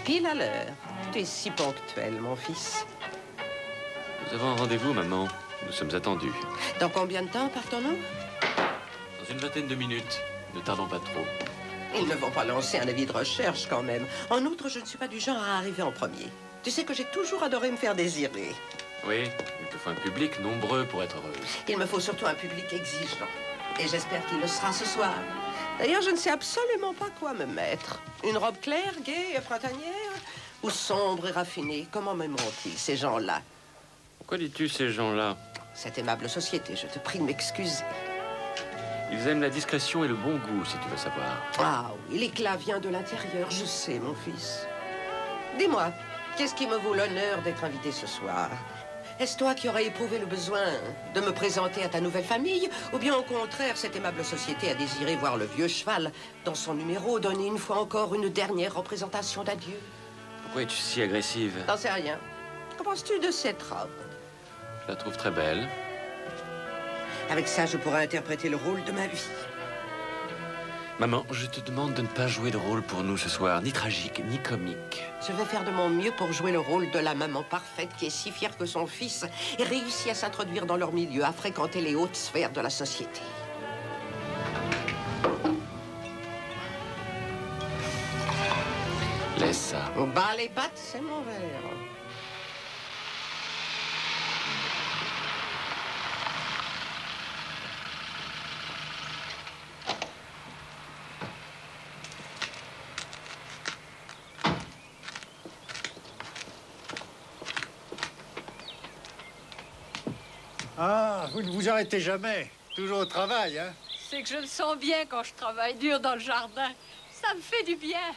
Pile à l'heure. Tu es si ponctuel, mon fils. Nous avons un rendez-vous, maman. Nous sommes attendus. Dans combien de temps partons-nous? Dans une vingtaine de minutes. Ne tardons pas trop. Ils ne vont pas lancer un avis de recherche, quand même. En outre, je ne suis pas du genre à arriver en premier. Tu sais que j'ai toujours adoré me faire désirer. Oui, il te faut un public nombreux pour être heureuse. Il me faut surtout un public exigeant. Et j'espère qu'il le sera ce soir. D'ailleurs, je ne sais absolument pas quoi me mettre. Une robe claire, gaie et printanière? Ou sombre et raffinée? Comment m'aimeront-ils, ces gens-là? Pourquoi dis-tu ces gens-là? Cette aimable société, je te prie de m'excuser. Ils aiment la discrétion et le bon goût, si tu veux savoir. Ah oui, l'éclat vient de l'intérieur, je sais, mon fils. Dis-moi, qu'est-ce qui me vaut l'honneur d'être invité ce soir? Est-ce toi qui aurais éprouvé le besoin de me présenter à ta nouvelle famille? Ou bien au contraire, cette aimable société a désiré voir le vieux cheval dans son numéro donner une fois encore une dernière représentation d'adieu? Pourquoi es-tu si agressive? T'en sais rien. Qu'en penses-tu de cette robe? Je la trouve très belle. Avec ça, je pourrais interpréter le rôle de ma vie. Maman, je te demande de ne pas jouer de rôle pour nous ce soir, ni tragique, ni comique. Je vais faire de mon mieux pour jouer le rôle de la maman parfaite qui est si fière que son fils ait réussi à s'introduire dans leur milieu, à fréquenter les hautes sphères de la société. Laisse ça. Au bas les pattes, c'est mon verre. Ah, vous ne vous arrêtez jamais. Toujours au travail, hein? C'est que je le sens bien quand je travaille dur dans le jardin. Ça me fait du bien.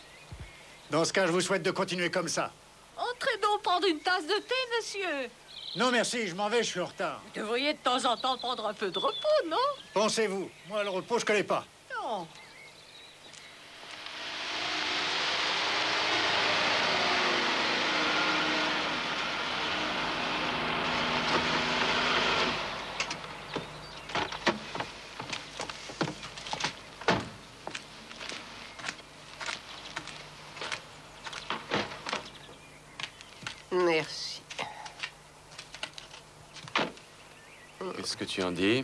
Dans ce cas, je vous souhaite de continuer comme ça. Entrez donc prendre une tasse de thé, monsieur. Non, merci, je m'en vais, je suis en retard. Vous devriez de temps en temps prendre un peu de repos, non? Pensez-vous, moi, le repos, je connais pas. Non. Merci. Qu'est-ce que tu en dis?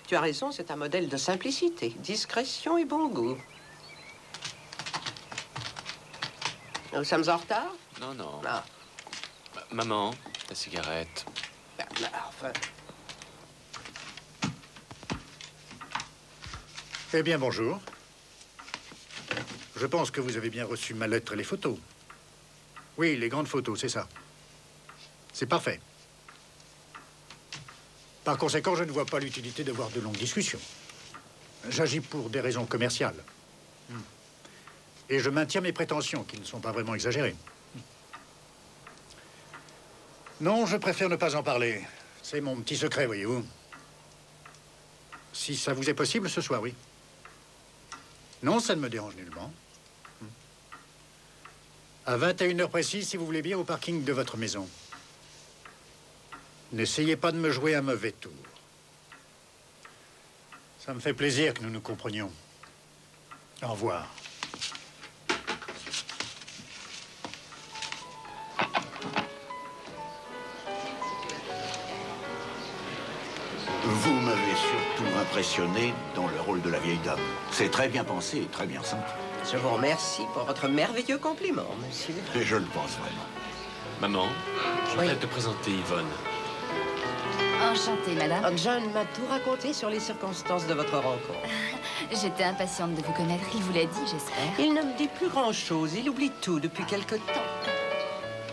Tu as raison, c'est un modèle de simplicité, discrétion et bon goût. Nous sommes en retard? Non, non. Ah. Maman, ta cigarette. Enfin. Eh bien, bonjour. Je pense que vous avez bien reçu ma lettre et les photos. Oui, les grandes photos, c'est ça. C'est parfait. Par conséquent, je ne vois pas l'utilité d'avoir de longues discussions. J'agis pour des raisons commerciales. Et je maintiens mes prétentions, qui ne sont pas vraiment exagérées. Non, je préfère ne pas en parler. C'est mon petit secret, voyez-vous. Si ça vous est possible ce soir, oui. Non, ça ne me dérange nullement. À 21h précis, si vous voulez bien, au parking de votre maison. N'essayez pas de me jouer un mauvais tour. Ça me fait plaisir que nous nous comprenions. Au revoir. Vous m'avez surtout impressionné dans le rôle de la vieille dame. C'est très bien pensé et très bien senti. Je vous remercie pour votre merveilleux compliment, monsieur. Et je le pense vraiment. Maman, je Oui. voudrais te présenter Yvonne. Enchantée, madame. John m'a tout raconté sur les circonstances de votre rencontre. J'étais impatiente de vous connaître. Il vous l'a dit, j'espère. Il ne me dit plus grand-chose. Il oublie tout depuis quelque temps.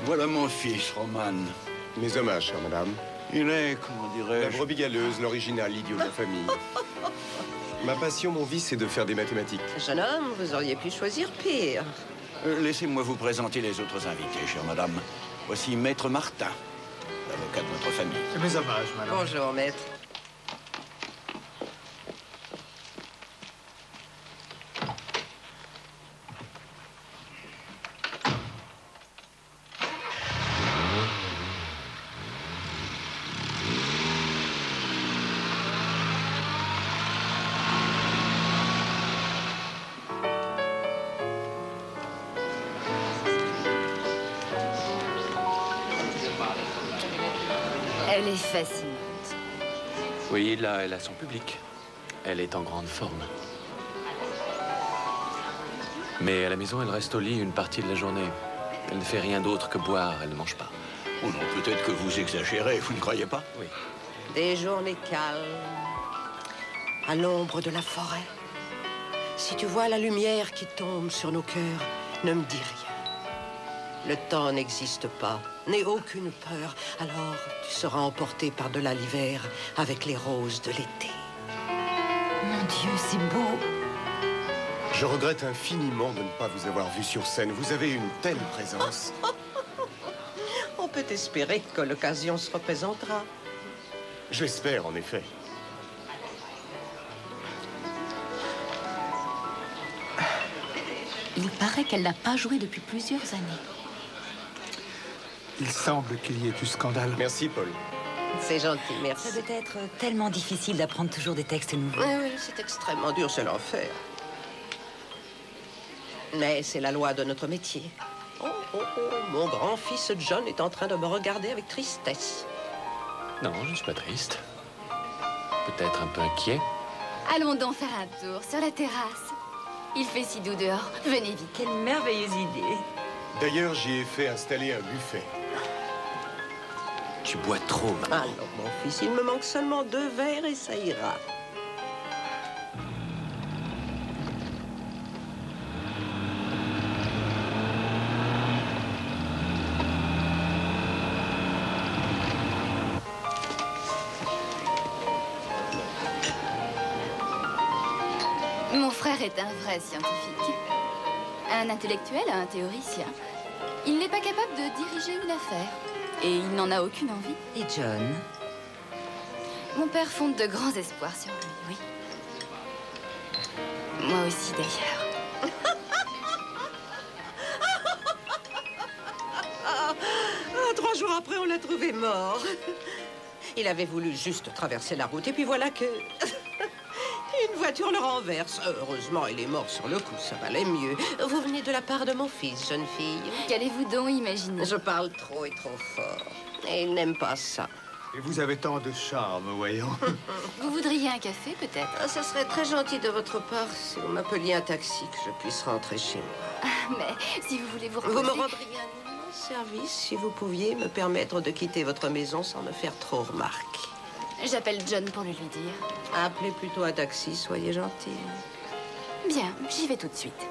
Voilà mon fils, Roman. Mes hommages, chère madame. Il est, comment La dirais-je... brebis galeuse, l'original, l'idiot de la famille. Ma passion, mon vice, c'est de faire des mathématiques. Jeune homme, vous auriez pu choisir pire. Laissez-moi vous présenter les autres invités, chère madame. Voici Maître Martin, l'avocat de notre famille. Mes hommages, madame. Bonjour, maître. Elle est fascinante. Oui, là, elle a son public. Elle est en grande forme. Mais à la maison, elle reste au lit une partie de la journée. Elle ne fait rien d'autre que boire, elle ne mange pas. Oh non, peut-être que vous exagérez, vous ne croyez pas? Oui. Des journées calmes, à l'ombre de la forêt. Si tu vois la lumière qui tombe sur nos cœurs, ne me dis rien. Le temps n'existe pas, n'aie aucune peur. Alors tu seras emporté par-delà l'hiver avec les roses de l'été. Mon Dieu, c'est beau. Je regrette infiniment de ne pas vous avoir vu sur scène. Vous avez une telle présence. On peut espérer que l'occasion se représentera. Je l'espère, en effet. Il paraît qu'elle n'a pas joué depuis plusieurs années. Il semble qu'il y ait du scandale. Merci, Paul. C'est gentil, merci. Ça doit être tellement difficile d'apprendre toujours des textes nouveaux. Oui, oui, c'est extrêmement dur, c'est l'enfer. Mais c'est la loi de notre métier. Oh, oh, oh, mon grand-fils John est en train de me regarder avec tristesse. Non, je ne suis pas triste. Peut-être un peu inquiet. Allons donc faire un tour sur la terrasse. Il fait si doux dehors. Venez vite. Quelle merveilleuse idée. D'ailleurs, j'y ai fait installer un buffet. Tu bois trop, maman. Alors, mon fils, il me manque seulement 2 verres et ça ira. Mon frère est un vrai scientifique. Un intellectuel, un théoricien. Il n'est pas capable de diriger une affaire. Et il n'en a aucune envie. Et John? Mon père fonde de grands espoirs sur lui, oui. Moi aussi, d'ailleurs. 3 jours après, on l'a trouvé mort. Il avait voulu juste traverser la route et puis voilà que... une voiture le renverse. Heureusement, il est mort sur le coup, ça valait mieux. Vous venez de la part de mon fils, jeune fille. Qu'allez-vous donc imaginer? Je parle trop et trop fort. Et il n'aime pas ça. Et vous avez tant de charme, voyons. Vous voudriez un café, peut-être? Ah, ça serait très gentil de votre part si vous m'appeliez un taxi, que je puisse rentrer chez moi. Mais si vous voulez vous reposer... Vous me rendriez un immense service si vous pouviez me permettre de quitter votre maison sans me faire trop remarquer. J'appelle John pour le lui dire. Appelez plutôt un taxi, soyez gentil. Bien, j'y vais tout de suite.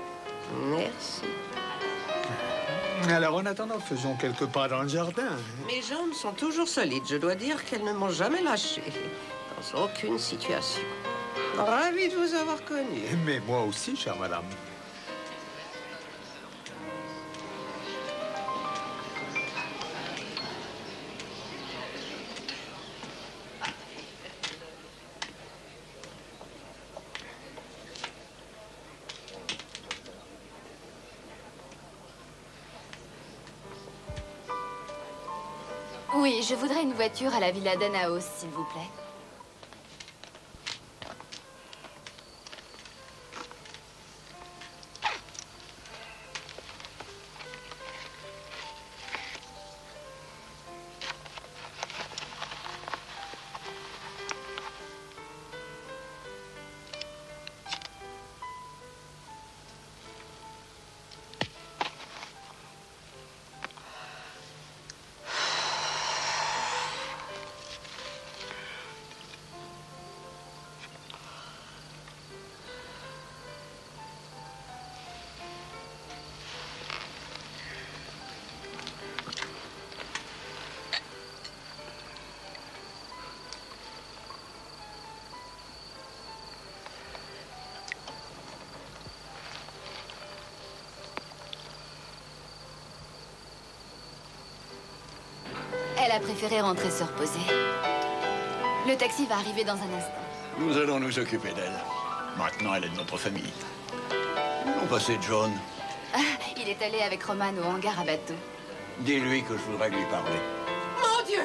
Merci. Alors, en attendant, faisons quelques pas dans le jardin. Mes jambes sont toujours solides. Je dois dire qu'elles ne m'ont jamais lâché. Dans aucune situation. Ravi de vous avoir connu. Mais moi aussi, chère madame. Oui, je voudrais une voiture à la Villa Danaos, s'il vous plaît. Elle a préféré rentrer se reposer. Le taxi va arriver dans un instant. Nous allons nous occuper d'elle. Maintenant, elle est de notre famille. Où l'ont passé John? Ah, il est allé avec Roman au hangar à bateau. Dis-lui que je voudrais lui parler. Mon Dieu!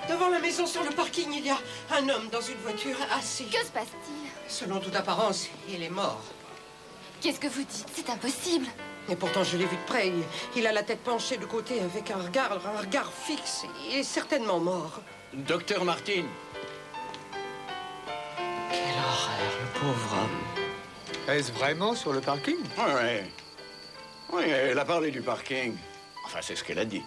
Devant la maison, sur le parking, il y a un homme dans une voiture assis. Que se passe-t-il? Selon toute apparence, il est mort. Qu'est-ce que vous dites? C'est impossible. Et pourtant, je l'ai vu de près. Il a la tête penchée de côté avec un regard fixe. Il est certainement mort. Docteur Martin. Quelle horreur, le pauvre homme. Est-ce vraiment sur le parking? Ouais. Oui, elle a parlé du parking. Enfin, c'est ce qu'elle a dit.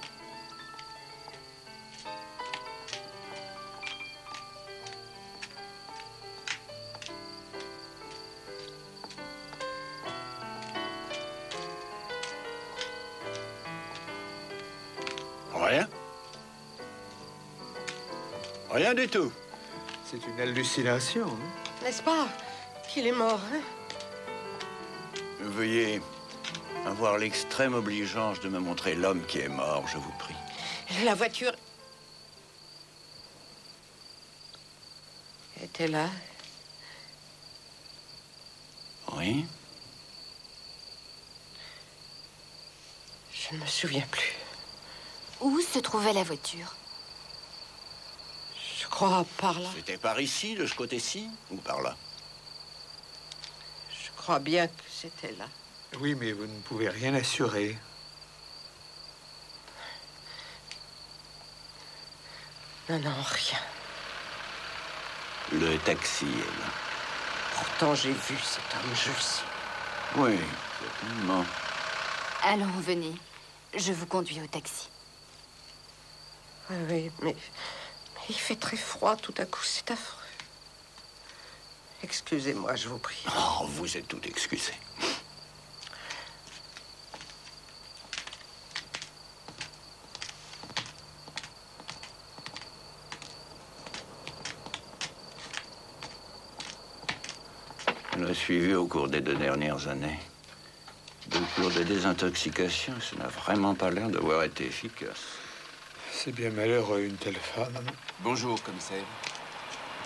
Rien. Rien du tout. C'est une hallucination. Hein? N'est-ce pas qu'il est mort, hein? Veuillez avoir l'extrême obligeance de me montrer l'homme qui est mort, je vous prie. La voiture était là. Oui? Je ne me souviens plus. Où se trouvait la voiture? Je crois par là. C'était par ici, de ce côté-ci, ou par là? Je crois bien que c'était là. Oui, mais vous ne pouvez rien assurer. Non, non, rien. Le taxi est là. Pourtant, j'ai vu cet homme, je le sais. Oui, certainement. Allons, venez. Je vous conduis au taxi. Oui, mais il fait très froid tout à coup, c'est affreux. Excusez-moi, je vous prie. Oh, vous êtes tout excusé. Je l'ai suivi au cours des 2 dernières années. Deux cures de désintoxication, ça n'a vraiment pas l'air d'avoir été efficace. C'est bien malheureux, une telle femme. Bonjour, commissaire.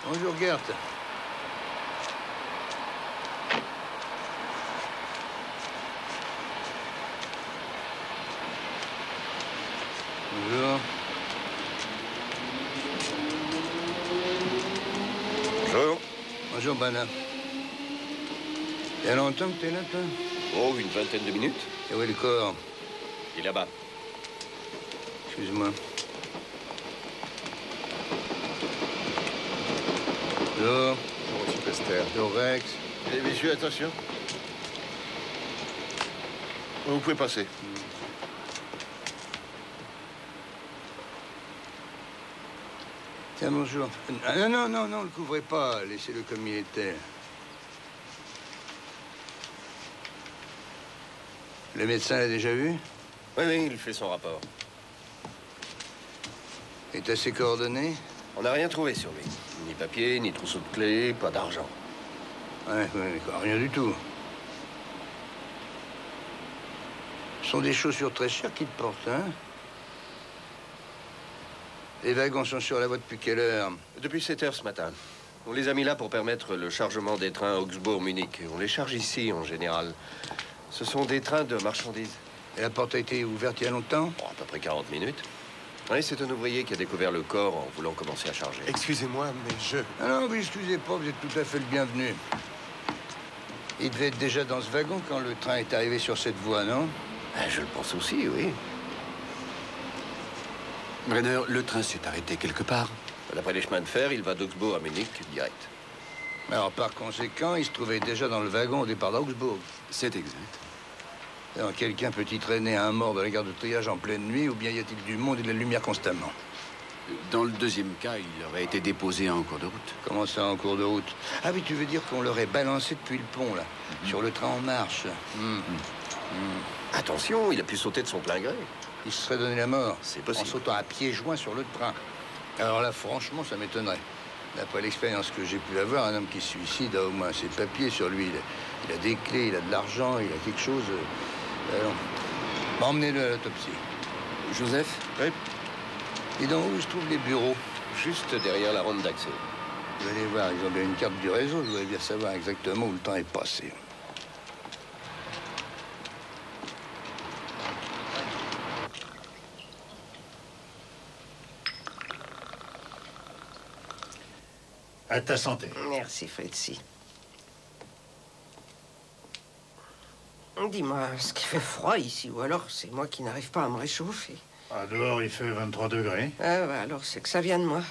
Bonjour, Gert. Bonjour. Bonjour. Bonjour, Bana. Il y a longtemps que t'es là, toi? Oh, une vingtaine de minutes. Et où est le corps? Il est là-bas. Excuse-moi. Bonjour. Bonjour, monsieur Pester. Bonjour, Rex. Et messieurs, attention. Vous pouvez passer. Tiens, bonjour. Ah, non, ne le couvrez pas. Laissez-le comme il était. Le médecin l'a déjà vu? Oui, il fait son rapport. Et t'as ses coordonnées? On n'a rien trouvé sur lui. Ni papier, ni trousseau de clés, pas d'argent. Ouais, d'accord. Rien du tout. Ce sont des chaussures très chères qu'il porte, hein? Les wagons sont sur la voie depuis quelle heure? Depuis 7 heures ce matin. On les a mis là pour permettre le chargement des trains Augsbourg-Munich. On les charge ici, en général. Ce sont des trains de marchandises. Et la porte a été ouverte il y a longtemps? Oh, à peu près 40 minutes. Oui, c'est un ouvrier qui a découvert le corps en voulant commencer à charger. Excusez-moi, mais je... Ah non, vous excusez pas, vous êtes tout à fait le bienvenu. Il devait être déjà dans ce wagon quand le train est arrivé sur cette voie, non? Je le pense aussi, oui. Brenner, le train s'est arrêté quelque part. D'après les chemins de fer, il va d'Augsbourg à Munich, direct. Alors, par conséquent, il se trouvait déjà dans le wagon au départ d'Augsbourg. C'est exact. Alors, quelqu'un peut-y traîner un mort dans la gare de triage en pleine nuit, ou bien y a-t-il du monde et de la lumière constamment? Dans le deuxième cas, il aurait été déposé en cours de route. Comment ça, en cours de route? Ah oui, tu veux dire qu'on l'aurait balancé depuis le pont, là, sur le train en marche. Attention, il a pu sauter de son plein gré. Il se serait donné la mort. C'est possible. En sautant à pieds joints sur le train. Alors là, franchement, ça m'étonnerait. D'après l'expérience que j'ai pu avoir, un homme qui se suicide a au moins ses papiers sur lui. Il a des clés, il a de l'argent, il a quelque chose. Alors, emmenez-le à l'autopsie. Joseph? Oui. Et dans où se trouvent les bureaux? Juste derrière la ronde d'accès. Vous allez voir, ils ont bien une carte du réseau. Je voudrais bien savoir exactement où le temps est passé. À ta santé. Merci, Fritzi. Dis-moi, est-ce qu'il fait froid ici ou alors c'est moi qui n'arrive pas à me réchauffer? Ah, dehors, il fait 23 degrés. Ah, bah, alors c'est que ça vient de moi.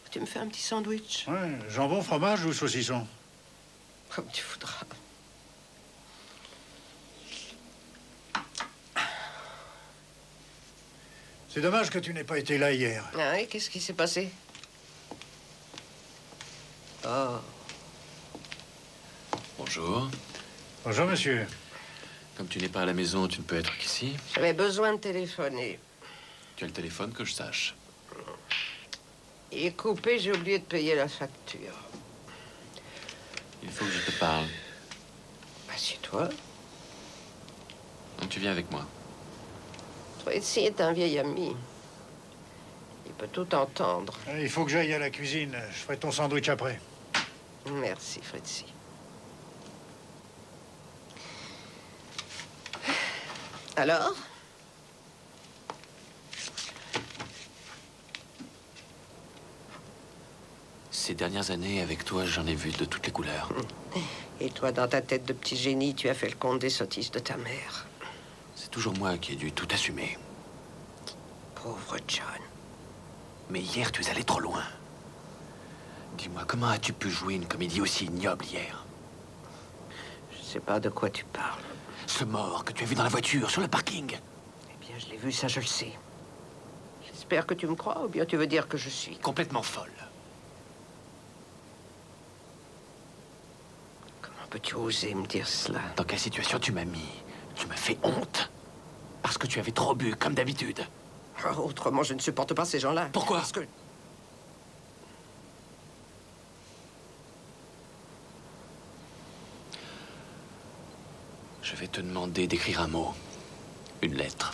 Tu me fais un petit sandwich? Ouais, jambon, fromage ou saucisson? Comme tu voudras. C'est dommage que tu n'aies pas été là hier. Ah oui, qu'est-ce qui s'est passé? Oh. Bonjour. Bonjour, monsieur. Comme tu n'es pas à la maison, tu ne peux être qu'ici. J'avais besoin de téléphoner. Tu as le téléphone que je sache. Il est coupé, j'ai oublié de payer la facture. Il faut que je te parle. Assieds-toi. Donc tu viens avec moi. Fritzy est un vieil ami. Il peut tout entendre. Il faut que j'aille à la cuisine. Je ferai ton sandwich après. Merci, Fritzy. Alors? Ces dernières années, avec toi, j'en ai vu de toutes les couleurs. Et toi, dans ta tête de petit génie, tu as fait le compte des sottises de ta mère. C'est toujours moi qui ai dû tout assumer. Pauvre John. Mais hier, tu es allé trop loin. Dis-moi, comment as-tu pu jouer une comédie aussi ignoble hier? Je sais pas de quoi tu parles. Ce mort que tu as vu dans la voiture, sur le parking. Eh bien, je l'ai vu, ça, je le sais. J'espère que tu me crois, ou bien tu veux dire que je suis Complètement folle. Comment peux-tu oser me dire cela? Dans quelle situation tu m'as mis? Tu m'as fait honte. Parce que tu avais trop bu, comme d'habitude. Oh, autrement, je ne supporte pas ces gens-là. Pourquoi? Parce que... Je vais te demander d'écrire un mot. Une lettre.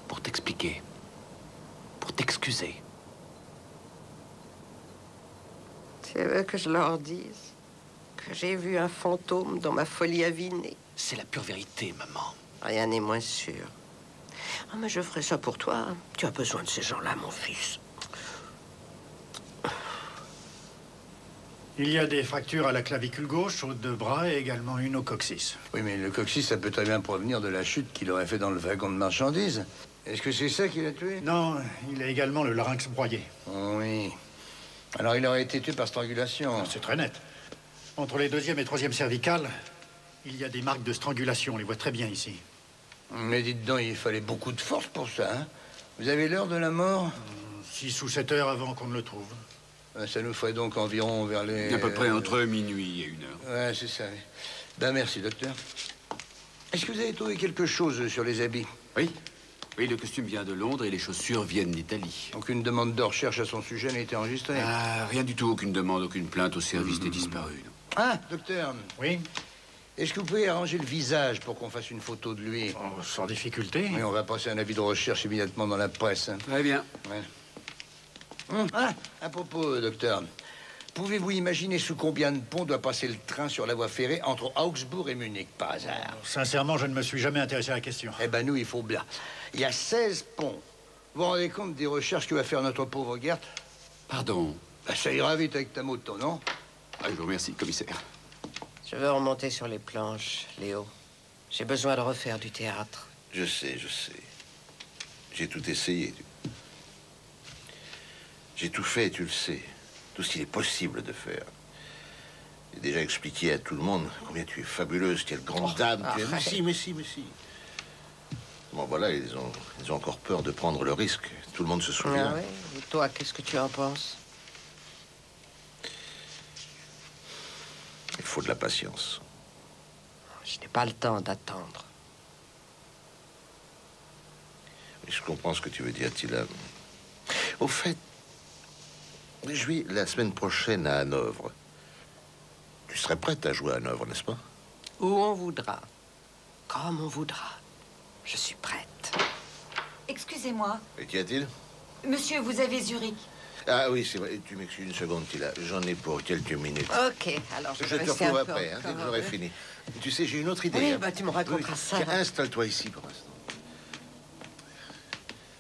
Pour t'expliquer. Pour t'excuser. Tu veux que je leur dise que j'ai vu un fantôme dans ma folie avinée? C'est la pure vérité, maman. Rien n'est moins sûr. Ah, mais je ferai ça pour toi. Tu as besoin de ces gens-là, mon fils. Il y a des fractures à la clavicule gauche, au deux bras et également une au coccyx. Oui, mais le coccyx, ça peut très bien provenir de la chute qu'il aurait fait dans le wagon de marchandises. Est-ce que c'est ça qui l'a tué? Non, il a également le larynx broyé. Oui. Alors il aurait été tué par strangulation. C'est très net. Entre les deuxième et troisième cervicales, il y a des marques de strangulation. On les voit très bien ici. Mais dites donc, il fallait beaucoup de force pour ça, hein? Vous avez l'heure de la mort? 6 ou 7 heures avant qu'on ne le trouve. Ça nous ferait donc environ vers les... À peu près entre minuit et 1 heure. Ouais, c'est ça. Oui. Ben, merci, docteur. Est-ce que vous avez trouvé quelque chose sur les habits? Oui. Oui, le costume vient de Londres et les chaussures viennent d'Italie. Aucune demande de recherche à son sujet n'a été enregistrée? Ah, rien du tout, aucune demande, aucune plainte au service des disparus. Ah, docteur. Oui? Est-ce que vous pouvez arranger le visage pour qu'on fasse une photo de lui? Oh, sans difficulté. Oui, on va passer un avis de recherche immédiatement dans la presse. Très bien. Ouais. Ah, à propos, docteur, pouvez-vous imaginer sous combien de ponts doit passer le train sur la voie ferrée entre Augsbourg et Munich, par hasard? Sincèrement, je ne me suis jamais intéressé à la question. Eh ben, nous, il faut bien. Il y a 16 ponts. Vous vous rendez compte des recherches que va faire notre pauvre Gert? Pardon. Ben, ça ira vite avec ta moto, non? Ah, je vous remercie, commissaire. Je veux remonter sur les planches, Léo. J'ai besoin de refaire du théâtre. Je sais, je sais. J'ai tout essayé. J'ai tout fait, tu le sais. Tout ce qu'il est possible de faire. J'ai déjà expliqué à tout le monde combien tu es fabuleuse, quelle grande dame tu es. Mais si, mais si, mais si. Bon, voilà, ils ont encore peur de prendre le risque. Tout le monde se souvient. Ah ouais? Et toi, qu'est-ce que tu en penses? Il faut de la patience. Je n'ai pas le temps d'attendre. Mais je comprends ce que tu veux dire, Tila. Au fait, je vais la semaine prochaine à Hanovre. Tu serais prête à jouer à Hanovre, n'est-ce pas? Où on voudra. Comme on voudra. Je suis prête. Excusez-moi. Et qu'y a-t-il? Monsieur, vous avez Zurich. Ah oui, c'est vrai. Tu m'excuses une seconde, Tila. J'en ai pour quelques minutes. Ok, alors je Je vais te rester un retrouve peu après, hein, dès que encore j'aurai un peu. fini. Et tu sais, j'ai une autre idée. Oui, hein. bah tu me raconteras ça. Tiens, installe-toi ici pour l'instant.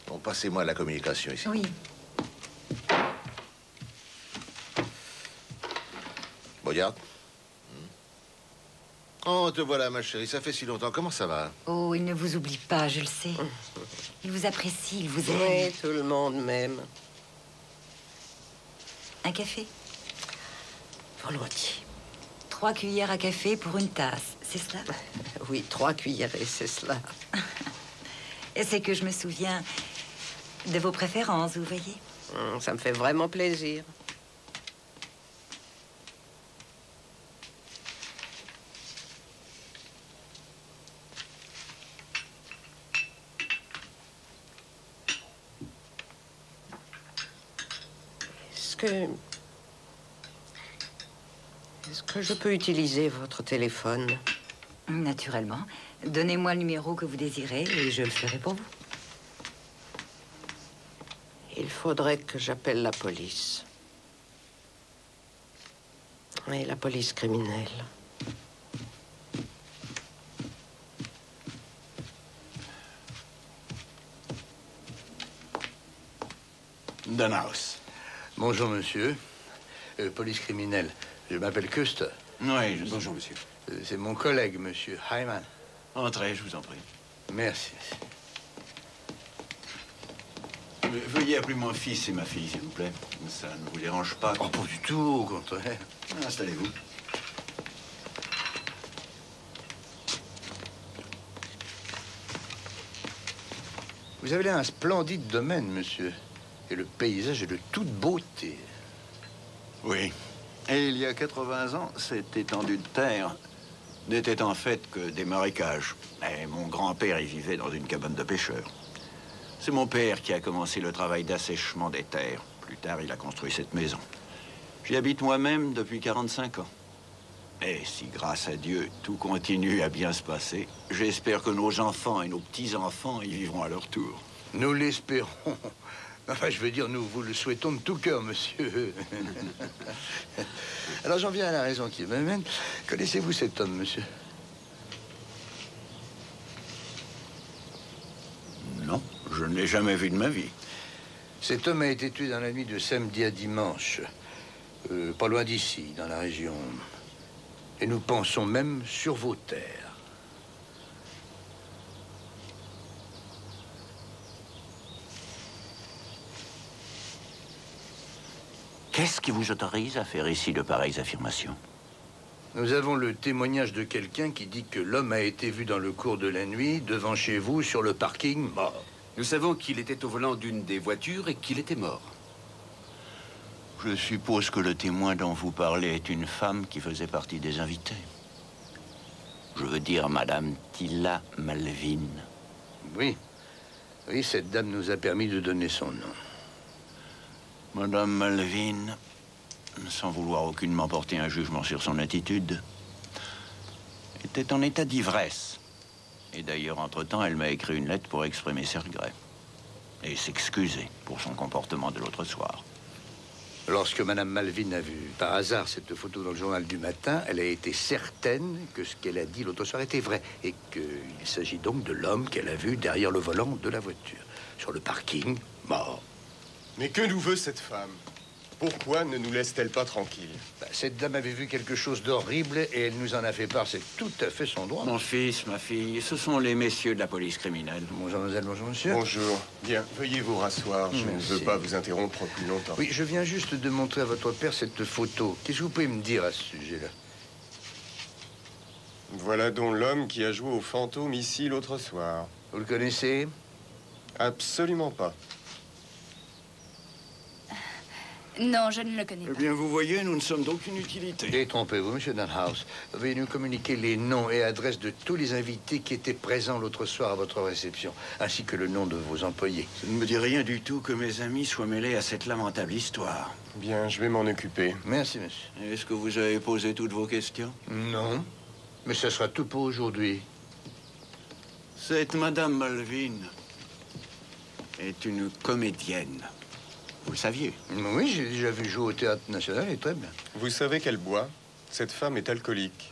Bon, passez-moi la communication ici. Oui. Regarde. Oh, te voilà, ma chérie. Ça fait si longtemps. Comment ça va? Oh, il ne vous oublie pas, je le sais. Il vous apprécie, il vous aime. Oui, tout le monde m'aime. Un café? Volontiers. 3 cuillères à café pour une tasse, c'est cela? Oui, 3 cuillerées, c'est cela. Et c'est que je me souviens de vos préférences, vous voyez. Ça me fait vraiment plaisir. Est-ce que je peux utiliser votre téléphone? Naturellement. Donnez-moi le numéro que vous désirez et je le ferai pour vous. Il faudrait que j'appelle la police. Oui, la police criminelle. Dunhouse. Bonjour, monsieur. Police criminelle. Je m'appelle Custer. Oui, bonjour, monsieur. C'est mon collègue, monsieur Hyman. Entrez, je vous en prie. Merci. Veuillez appeler mon fils et ma fille, s'il vous plaît. Ça ne vous dérange pas? Oh, pas du tout, au contraire. Installez-vous. Vous avez là un splendide domaine, monsieur. Et le paysage est de toute beauté. Oui. Et il y a 80 ans, cette étendue de terre n'était en fait que des marécages. Et mon grand-père y vivait dans une cabane de pêcheurs. C'est mon père qui a commencé le travail d'assèchement des terres. Plus tard, il a construit cette maison. J'y habite moi-même depuis 45 ans. Et si, grâce à Dieu, tout continue à bien se passer, j'espère que nos enfants et nos petits-enfants y vivront à leur tour. Nous l'espérons. Enfin, je veux dire, nous vous le souhaitons de tout cœur, monsieur. Alors, j'en viens à la raison qui m'amène. Connaissez-vous cet homme, monsieur? Non, je ne l'ai jamais vu de ma vie. Cet homme a été tué dans la nuit de samedi à dimanche. Pas loin d'ici, dans la région. Et nous pensons même sur vos terres. Qu'est-ce qui vous autorise à faire ici de pareilles affirmations? Nous avons le témoignage de quelqu'un qui dit que l'homme a été vu dans le cours de la nuit, devant chez vous, sur le parking, mort. Nous savons qu'il était au volant d'une des voitures et qu'il était mort. Je suppose que le témoin dont vous parlez est une femme qui faisait partie des invités. Je veux dire Madame Tilla Malvin. Oui. Oui, cette dame nous a permis de donner son nom. Madame Malvin, sans vouloir aucunement porter un jugement sur son attitude, était en état d'ivresse. Et d'ailleurs, entre-temps, elle m'a écrit une lettre pour exprimer ses regrets. Et s'excuser pour son comportement de l'autre soir. Lorsque Madame Malvin a vu par hasard cette photo dans le journal du matin, elle a été certaine que ce qu'elle a dit l'autre soir était vrai. Et qu'il s'agit donc de l'homme qu'elle a vu derrière le volant de la voiture. Sur le parking, mort. Mais que nous veut cette femme? Pourquoi ne nous laisse-t-elle pas tranquilles? Cette dame avait vu quelque chose d'horrible et elle nous en a fait part. C'est tout à fait son droit. Mon fils, ma fille, ce sont les messieurs de la police criminelle. Bonjour, mademoiselle, bonjour, monsieur. Bonjour. Bien, veuillez vous rasseoir. Je ne veux pas vous interrompre plus longtemps. Oui, je viens juste de montrer à votre père cette photo. Qu'est-ce que vous pouvez me dire à ce sujet-là? Voilà donc l'homme qui a joué au fantôme ici l'autre soir. Vous le connaissez? Absolument pas. Non, je ne le connais pas. Eh bien, vous voyez, nous ne sommes d'aucune utilité. Détrompez-vous, monsieur Dunhouse. Veuillez nous communiquer les noms et adresses de tous les invités qui étaient présents l'autre soir à votre réception, ainsi que le nom de vos employés. Ça ne me dit rien du tout que mes amis soient mêlés à cette lamentable histoire. Bien, je vais m'en occuper. Merci, monsieur. Est-ce que vous avez posé toutes vos questions? Non, mais ce sera tout pour aujourd'hui. Cette Madame Malvin est une comédienne. Vous le saviez? Oui, j'ai déjà vu jouer au Théâtre National, et très bien. Vous savez qu'elle boit? Cette femme est alcoolique.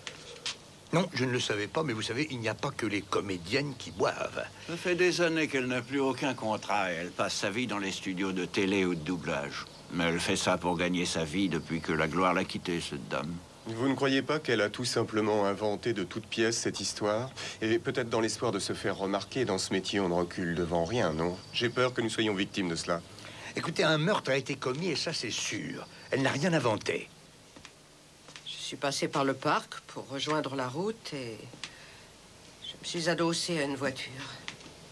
Non, je ne le savais pas, mais vous savez, il n'y a pas que les comédiennes qui boivent. Ça fait des années qu'elle n'a plus aucun contrat et elle passe sa vie dans les studios de télé ou de doublage. Mais elle fait ça pour gagner sa vie depuis que la gloire l'a quittée, cette dame. Vous ne croyez pas qu'elle a tout simplement inventé de toutes pièces cette histoire? Et peut-être dans l'espoir de se faire remarquer. Dans ce métier, on ne recule devant rien, non? J'ai peur que nous soyons victimes de cela. Écoutez, un meurtre a été commis et ça, c'est sûr. Elle n'a rien inventé. Je suis passée par le parc pour rejoindre la route et je me suis adossée à une voiture.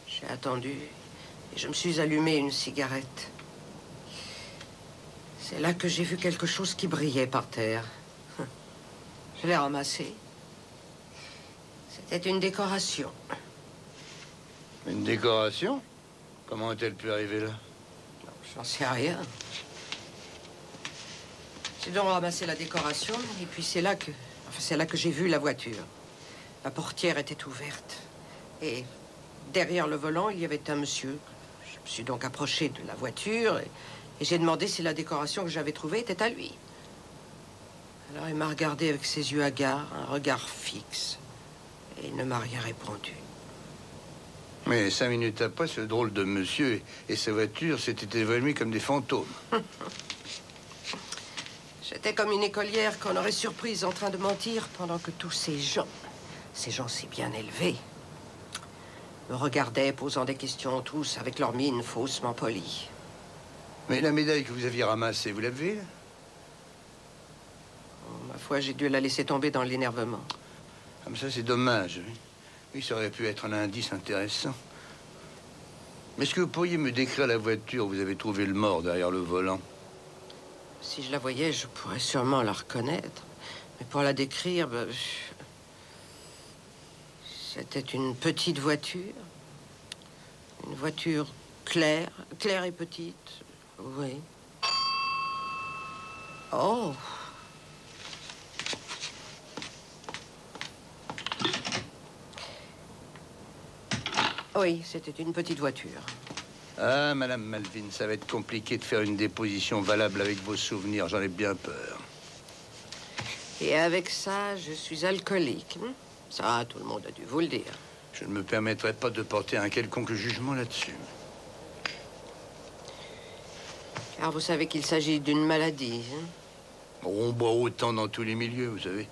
J'ai attendu et je me suis allumé une cigarette. C'est là que j'ai vu quelque chose qui brillait par terre. Je l'ai ramassé. C'était une décoration. Une décoration? Comment est-elle pu arriver là? J'en sais rien. J'ai donc ramassé la décoration et puis c'est là que j'ai vu la voiture. La portière était ouverte. Et derrière le volant, il y avait un monsieur. Je me suis donc approché de la voiture et j'ai demandé si la décoration que j'avais trouvée était à lui. Alors il m'a regardé avec ses yeux hagards, un regard fixe. Et il ne m'a rien répondu. Mais 5 minutes après, ce drôle de monsieur et sa voiture s'étaient évanouis comme des fantômes. J'étais comme une écolière qu'on aurait surprise en train de mentir pendant que tous ces gens si bien élevés, me regardaient posant des questions tous avec leurs mines faussement polies. Mais la médaille que vous aviez ramassée, vous l'avez? Oh, ma foi, j'ai dû la laisser tomber dans l'énervement. Ah, mais ça, c'est dommage. Oui. Oui, ça aurait pu être un indice intéressant. Mais est-ce que vous pourriez me décrire la voiture où vous avez trouvé le mort derrière le volant? Si je la voyais, je pourrais sûrement la reconnaître. Mais pour la décrire, ben, c'était une petite voiture. Une voiture claire et petite. Oui. Oh! Oui, c'était une petite voiture. Ah, Madame Malvin, ça va être compliqué de faire une déposition valable avec vos souvenirs, j'en ai bien peur. Et avec ça, je suis alcoolique. Ça, tout le monde a dû vous le dire. Je ne me permettrai pas de porter un quelconque jugement là-dessus. Car vous savez qu'il s'agit d'une maladie. On boit autant dans tous les milieux, vous savez.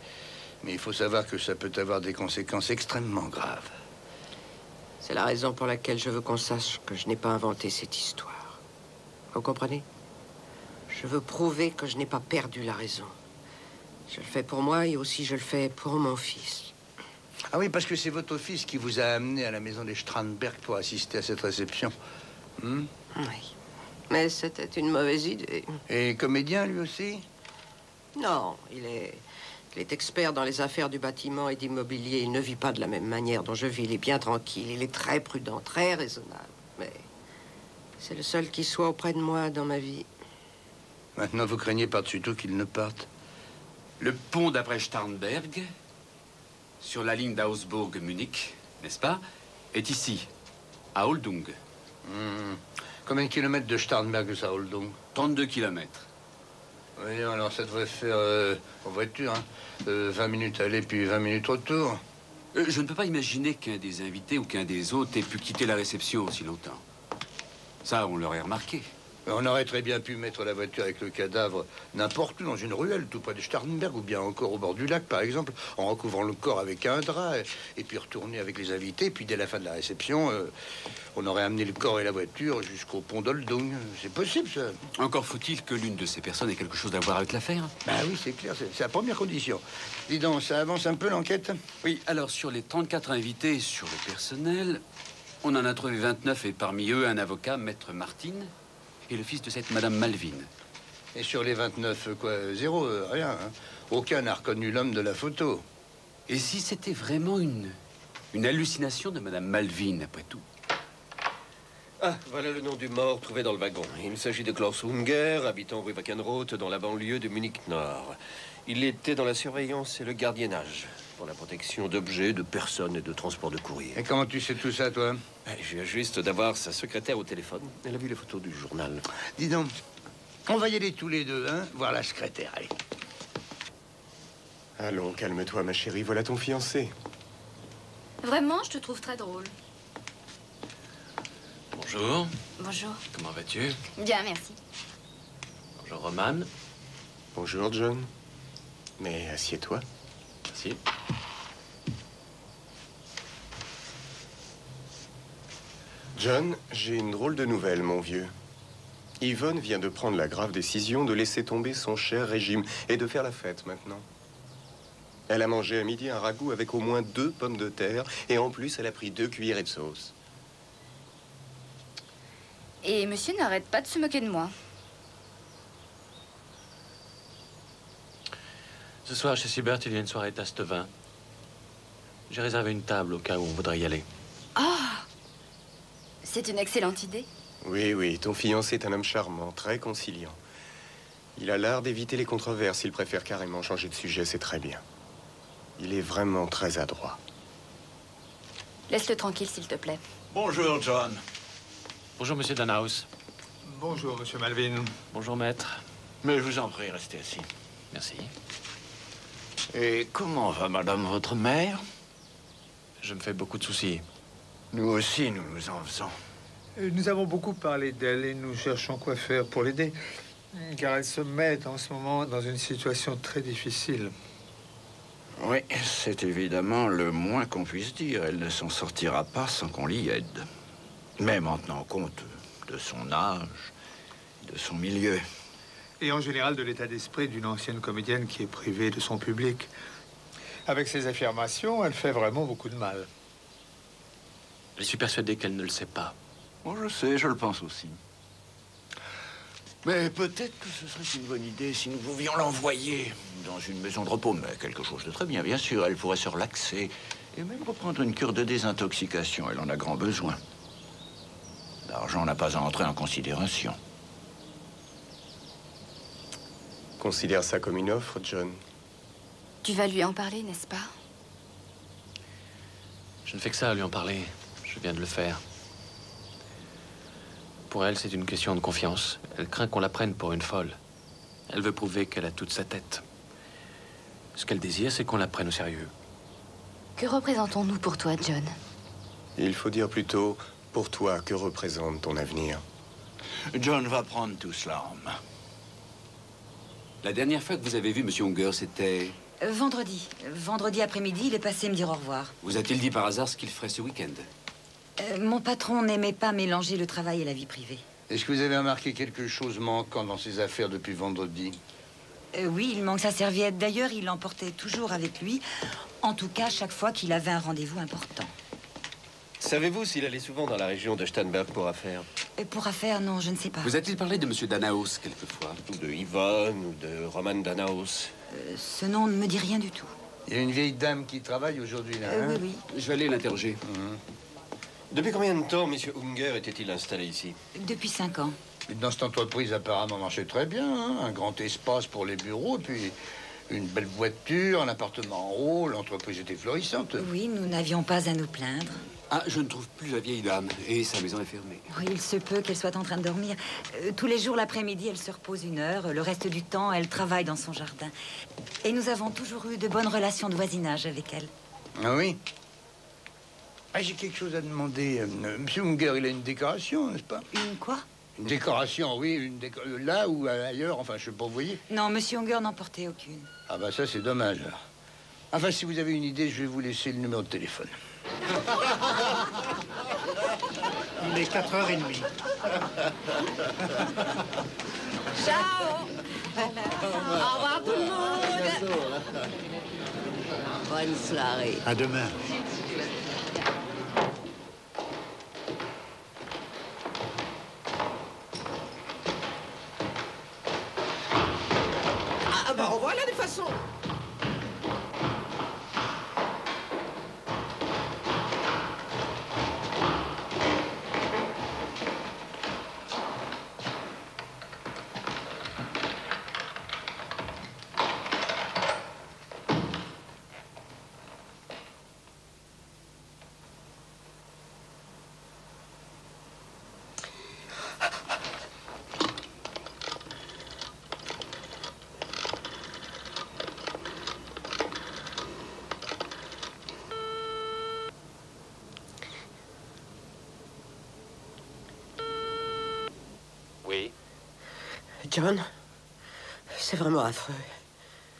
Mais il faut savoir que ça peut avoir des conséquences extrêmement graves. C'est la raison pour laquelle je veux qu'on sache que je n'ai pas inventé cette histoire. Vous comprenez? Je veux prouver que je n'ai pas perdu la raison. Je le fais pour moi et aussi je le fais pour mon fils. Ah oui, parce que c'est votre fils qui vous a amené à la maison des Strandberg pour assister à cette réception. Oui. Mais c'était une mauvaise idée. Et comédien, lui aussi? Non, il est expert dans les affaires du bâtiment et d'immobilier. Il ne vit pas de la même manière dont je vis. Il est bien tranquille. Il est très prudent, très raisonnable. Mais c'est le seul qui soit auprès de moi dans ma vie. Maintenant, vous craignez par-dessus tout qu'il ne parte? Le pont d'après Starnberg, sur la ligne d'Augsbourg-Munich, n'est-ce pas, est ici, à Oldung. Combien de kilomètres de Starnberg à Oldung? 32 kilomètres. Oui, alors ça devrait faire, en voiture, 20 minutes aller puis 20 minutes retour. Je ne peux pas imaginer qu'un des invités ou qu'un des hôtes ait pu quitter la réception aussi longtemps. Ça, on l'aurait remarqué. On aurait très bien pu mettre la voiture avec le cadavre n'importe où, dans une ruelle, tout près de Starnberg, ou bien encore au bord du lac, par exemple, en recouvrant le corps avec un drap, et puis retourner avec les invités, puis dès la fin de la réception, on aurait amené le corps et la voiture jusqu'au pont d'Oldung. C'est possible, ça. Encore faut-il que l'une de ces personnes ait quelque chose à voir avec l'affaire. Ben oui, c'est clair, c'est la première condition. Dis donc, ça avance un peu, l'enquête? Oui, alors, sur les 34 invités sur le personnel, on en a trouvé 29, et parmi eux, un avocat, Maître Martin, et le fils de cette Madame Malvin. Et sur les 29, quoi, zéro, rien, hein. Aucun n'a reconnu l'homme de la photo. Et si c'était vraiment une hallucination de Madame Malvin, après tout? Ah, voilà le nom du mort trouvé dans le wagon. Il s'agit de Klaus Unger, habitant rue Wackenroth, dans la banlieue de Munich-Nord. Il était dans la surveillance et le gardiennage, pour la protection d'objets, de personnes et de transport de courrier. Et comment tu sais tout ça, toi? Je viens juste d'avoir sa secrétaire au téléphone. Elle a vu les photos du journal. Dis donc, on va y aller tous les deux, hein, voir la secrétaire, allez. Allons, calme-toi, ma chérie. Voilà ton fiancé. Vraiment, je te trouve très drôle. Bonjour. Bonjour. Comment vas-tu? Bien, merci. Bonjour, Roman. Bonjour, John. Mais assieds-toi. Merci. John, j'ai une drôle de nouvelle, mon vieux. Yvonne vient de prendre la grave décision de laisser tomber son cher régime et de faire la fête maintenant. Elle a mangé à midi un ragoût avec au moins 2 pommes de terre et en plus, elle a pris 2 cuillerées de sauce. Et monsieur n'arrête pas de se moquer de moi. Ce soir, chez Sibert, il y a une soirée tasse de vin. J'ai réservé une table au cas où on voudrait y aller. Ah! C'est une excellente idée. Oui, oui, ton fiancé est un homme charmant, très conciliant. Il a l'art d'éviter les controverses, il préfère carrément changer de sujet, c'est très bien. Il est vraiment très adroit. Laisse-le tranquille, s'il te plaît. Bonjour, John. Bonjour, monsieur Danaus. Bonjour, monsieur Malvin. Bonjour, maître. Mais je vous en prie, restez assis. Merci. Et comment va madame votre mère? Je me fais beaucoup de soucis. Nous aussi, nous nous en faisons. Nous avons beaucoup parlé d'elle et nous cherchons quoi faire pour l'aider. Car elle se met en ce moment dans une situation très difficile. Oui, c'est évidemment le moins qu'on puisse dire. Elle ne s'en sortira pas sans qu'on l'y aide. Même en tenant compte de son âge, de son milieu. Et en général de l'état d'esprit d'une ancienne comédienne qui est privée de son public. Avec ses affirmations, elle fait vraiment beaucoup de mal. Je suis persuadé qu'elle ne le sait pas. Bon, je sais, je le pense aussi. Mais peut-être que ce serait une bonne idée si nous pouvions l'envoyer dans une maison de repos. Mais quelque chose de très bien, bien sûr. Elle pourrait se relaxer et même reprendre une cure de désintoxication. Elle en a grand besoin. L'argent n'a pas à entrer en considération. Considère ça comme une offre, John. Tu vas lui en parler, n'est-ce pas? Je ne fais que ça à lui en parler. Je viens de le faire. Pour elle, c'est une question de confiance. Elle craint qu'on la prenne pour une folle. Elle veut prouver qu'elle a toute sa tête. Ce qu'elle désire, c'est qu'on la prenne au sérieux. Que représentons-nous pour toi, John? Il faut dire plutôt, pour toi, que représente ton avenir? John va prendre tout cela en main. La dernière fois que vous avez vu Monsieur Unger, c'était... Vendredi. Vendredi après-midi, il est passé me dire au revoir. Vous a-t-il dit par hasard ce qu'il ferait ce week-end? Mon patron n'aimait pas mélanger le travail et la vie privée. Est-ce que vous avez remarqué quelque chose manquant dans ses affaires depuis vendredi? Oui, il manque sa serviette. D'ailleurs, il l'emportait toujours avec lui. En tout cas, chaque fois qu'il avait un rendez-vous important. Savez-vous s'il allait souvent dans la région de Starnberg pour affaires? Pour affaires, non, je ne sais pas. Vous a-t-il parlé de Monsieur Danaus quelquefois? Ou de Yvonne, ou de Roman Danaus? Ce nom ne me dit rien du tout. Il y a une vieille dame qui travaille aujourd'hui, là, hein? Oui, oui. Je vais aller l'interroger. Depuis combien de temps Monsieur Unger était-il installé ici? Depuis 5 ans. Et dans cette entreprise, apparemment, marchait très bien, hein? Un grand espace pour les bureaux, puis une belle voiture, un appartement en haut. L'entreprise était florissante. Oui, nous n'avions pas à nous plaindre. Ah, je ne trouve plus la vieille dame. Et sa maison est fermée. Oui, il se peut qu'elle soit en train de dormir. Tous les jours, l'après-midi, elle se repose 1 heure. Le reste du temps, elle travaille dans son jardin. Et nous avons toujours eu de bonnes relations de voisinage avec elle. Ah oui? Ah, j'ai quelque chose à demander. Monsieur Unger, il a une décoration, n'est-ce pas? Une quoi? Une décoration, oui. Là ou ailleurs, enfin, je sais pas, vous voyez? Non, Monsieur Unger n'en portait aucune. Ah bah ça, c'est dommage. Alors. Enfin, si vous avez une idée, je vais vous laisser le numéro de téléphone. Il est 4h30. Ciao. Au revoir tout le monde. Bonne soirée. À demain. Ah, bah, revoilà des façons. Oui. John, c'est vraiment affreux.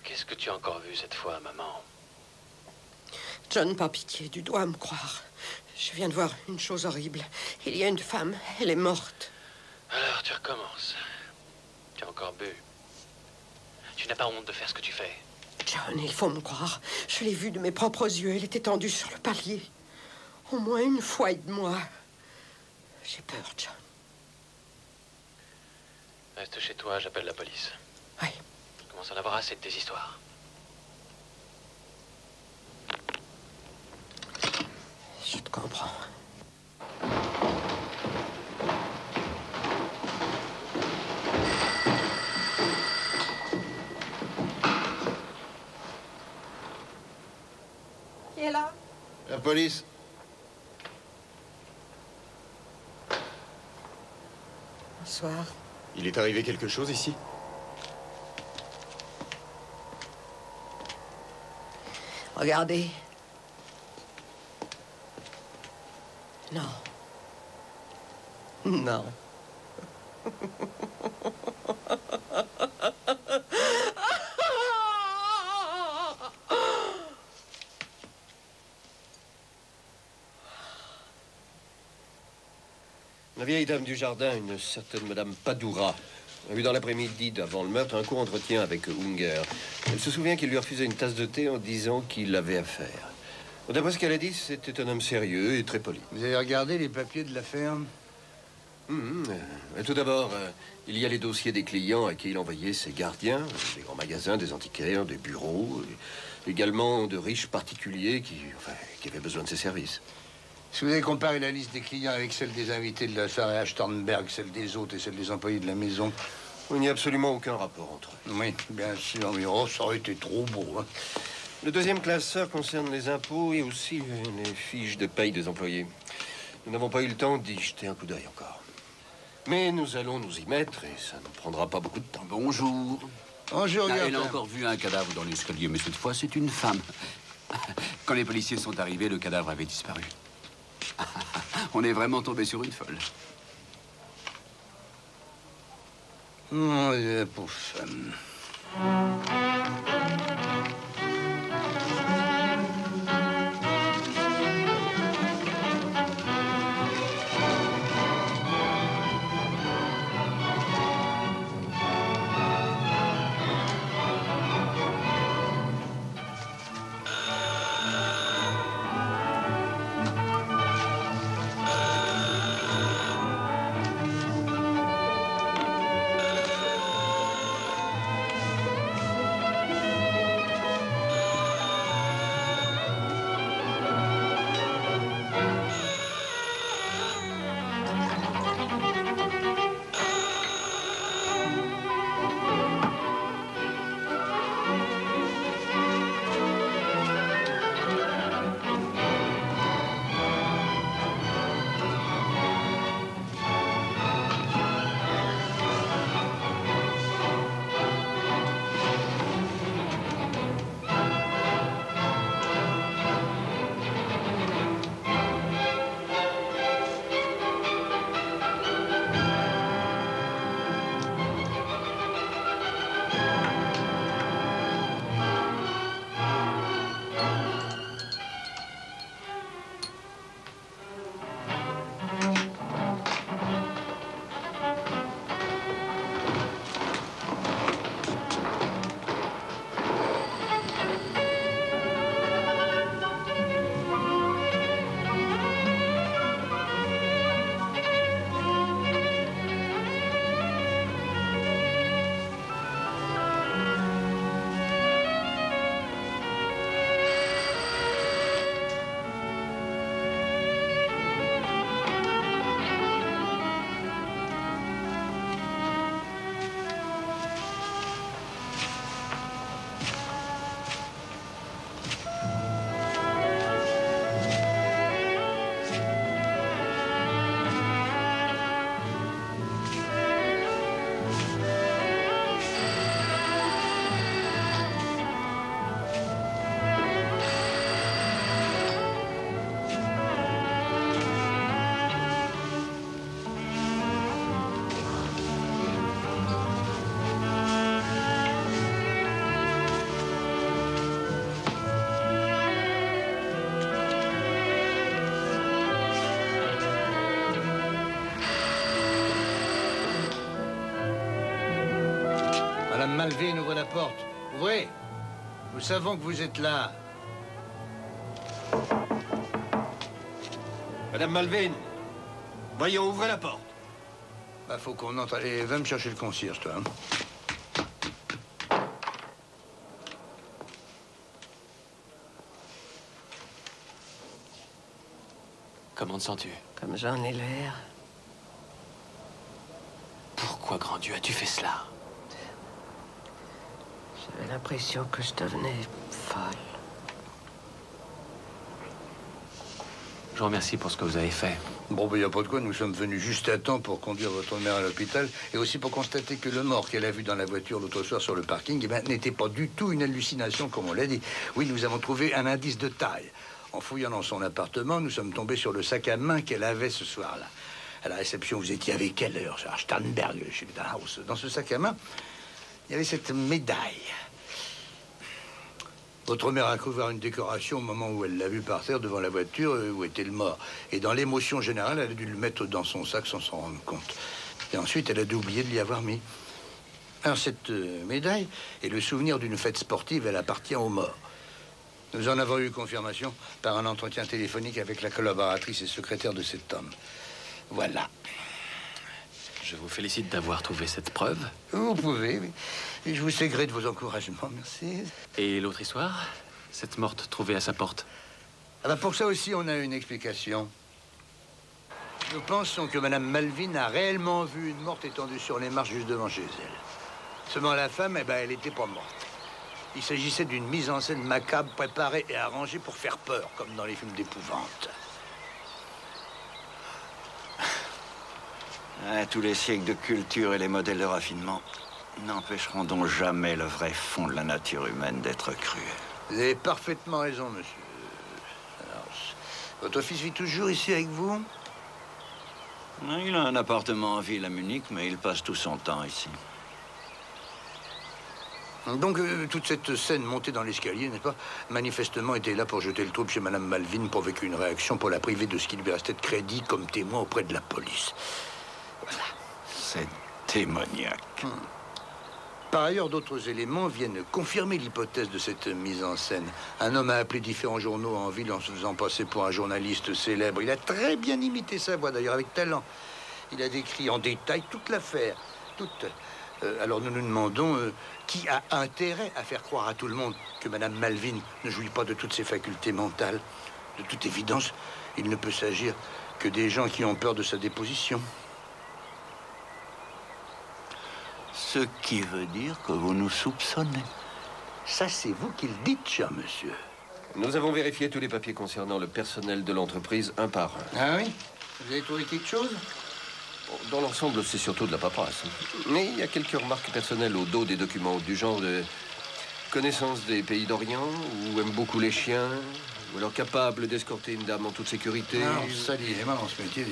Qu'est-ce que tu as encore vu cette fois, maman? John, pas pitié, tu dois me croire. Je viens de voir une chose horrible. Il y a une femme, elle est morte. Alors, tu recommences. Tu as encore bu. Tu n'as pas honte de faire ce que tu fais? John, il faut me croire. Je l'ai vue de mes propres yeux. Elle était tendue sur le palier. Au moins une fois, aide-moi. J'ai peur, John. Reste chez toi, j'appelle la police. Oui. Je commence à en avoir assez de tes histoires. Je te comprends. Qui est là? La police. Bonsoir. Il est arrivé quelque chose ici? Regardez. Non. Non. La vieille dame du jardin, une certaine Madame Padoura, a eu dans l'après-midi d'avant le meurtre un court entretien avec Unger. Elle se souvient qu'il lui a refusé une tasse de thé en disant qu'il avait affaire. D'après ce qu'elle a dit, c'était un homme sérieux et très poli. Vous avez regardé les papiers de l'affaire? Tout d'abord, il y a les dossiers des clients à qui il envoyait ses gardiens, des grands magasins, des antiquaires, des bureaux, et également de riches particuliers qui avaient besoin de ses services. Si vous avez comparé la liste des clients avec celle des invités de la soirée à Sternberg, celle des hôtes et celle des employés de la maison... Il n'y a absolument aucun rapport entre eux. Oui, bien sûr, mais oh, ça aurait été trop beau, hein. Le deuxième classeur concerne les impôts et aussi les fiches de paye des employés. Nous n'avons pas eu le temps d'y jeter un coup d'œil encore. Mais nous allons nous y mettre et ça ne prendra pas beaucoup de temps. Bonjour. Bonjour, Elle a encore vu un cadavre dans l'escalier, mais cette fois, c'est une femme. Quand les policiers sont arrivés, le cadavre avait disparu. On est vraiment tombé sur une folle. Oh, la pauvre femme. Madame Malvin, ouvrez la porte. Ouvrez. Nous savons que vous êtes là. Madame Malvin, voyons, ouvrez la porte. Bah, faut qu'on entre. Allez, va me chercher le concierge, toi. Hein. Comment te sens-tu? Comme j'en ai l'air. Pourquoi, grand Dieu, as-tu fait cela? J'avais l'impression que je devenais folle. Je vous remercie pour ce que vous avez fait. Bon, ben, y a pas de quoi. Nous sommes venus juste à temps pour conduire votre mère à l'hôpital et aussi pour constater que le mort qu'elle a vu dans la voiture l'autre soir sur le parking, eh ben, n'était pas du tout une hallucination, comme on l'a dit. Oui, nous avons trouvé un indice de taille. En fouillant dans son appartement, nous sommes tombés sur le sac à main qu'elle avait ce soir-là. À la réception, vous étiez avec elle, d'ailleurs, à Starnberg, chez Witthaus. Dans ce sac à main, il y avait cette médaille. Votre mère a cru voir une décoration au moment où elle l'a vu par terre devant la voiture où était le mort. Et dans l'émotion générale, elle a dû le mettre dans son sac sans s'en rendre compte. Et ensuite, elle a dû oublier de l'y avoir mis. Alors, cette médaille est le souvenir d'une fête sportive. Elle appartient aux morts. Nous en avons eu confirmation par un entretien téléphonique avec la collaboratrice et secrétaire de cet homme. Voilà. Je vous félicite d'avoir trouvé cette preuve. Vous pouvez, oui. Et je vous sais gré de vos encouragements, merci. Et l'autre histoire? Cette morte trouvée à sa porte? Ah ben pour ça aussi, on a une explication. Nous pensons que Madame Malvin a réellement vu une morte étendue sur les marches juste devant chez elle. Seulement la femme, eh ben, elle n'était pas morte. Il s'agissait d'une mise en scène macabre préparée et arrangée pour faire peur, comme dans les films d'épouvante. Tous les siècles de culture et les modèles de raffinement n'empêcheront donc jamais le vrai fond de la nature humaine d'être cru. Vous avez parfaitement raison, monsieur. Alors, votre fils vit toujours ici avec vous? Il a un appartement en ville à Munich, mais il passe tout son temps ici. Donc, toute cette scène montée dans l'escalier, n'est-ce pas, manifestement était là pour jeter le trouble chez Madame Malvin, provoquer une réaction pour la priver de ce qui lui restait de crédit comme témoin auprès de la police. Voilà. C'est démoniaque. Par ailleurs, d'autres éléments viennent confirmer l'hypothèse de cette mise en scène. Un homme a appelé différents journaux en ville en se faisant passer pour un journaliste célèbre. Il a très bien imité sa voix, d'ailleurs, avec talent. Il a décrit en détail toute l'affaire. Toute. Alors nous nous demandons qui a intérêt à faire croire à tout le monde que Madame Malvin ne jouit pas de toutes ses facultés mentales. De toute évidence, il ne peut s'agir que des gens qui ont peur de sa déposition. Ce qui veut dire que vous nous soupçonnez. Ça, c'est vous qui le dites, cher monsieur. Nous avons vérifié tous les papiers concernant le personnel de l'entreprise un par un. Ah oui? Vous avez trouvé quelque chose? Dans l'ensemble, c'est surtout de la paperasse. Mais il y a quelques remarques personnelles au dos des documents, du genre de connaissance des pays d'Orient, ou aime beaucoup les chiens, ou alors capable d'escorter une dame en toute sécurité. Non, ça dit, il est mal dans ce métier.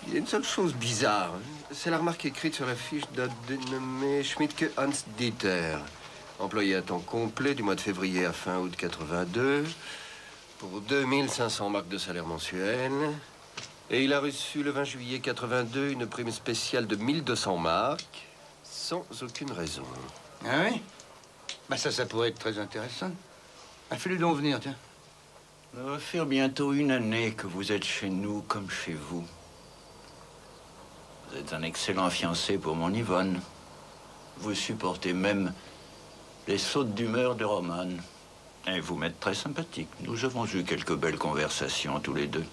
Il y a une seule chose bizarre. C'est la remarque écrite sur la fiche d'un dénommé Schmidtke Hans Dieter, employé à temps complet du mois de février à fin août 82, pour 2500 marks de salaire mensuel. Et il a reçu le 20 juillet 82 une prime spéciale de 1200 marks, sans aucune raison. Ah oui? Bah ça pourrait être très intéressant. Fais-lui donc venir, tiens. Ça va faire bientôt une année que vous êtes chez nous comme chez vous. Vous êtes un excellent fiancé pour mon Yvonne. Vous supportez même les sautes d'humeur de Roman. Et vous m'êtes très sympathique. Nous avons eu quelques belles conversations tous les deux.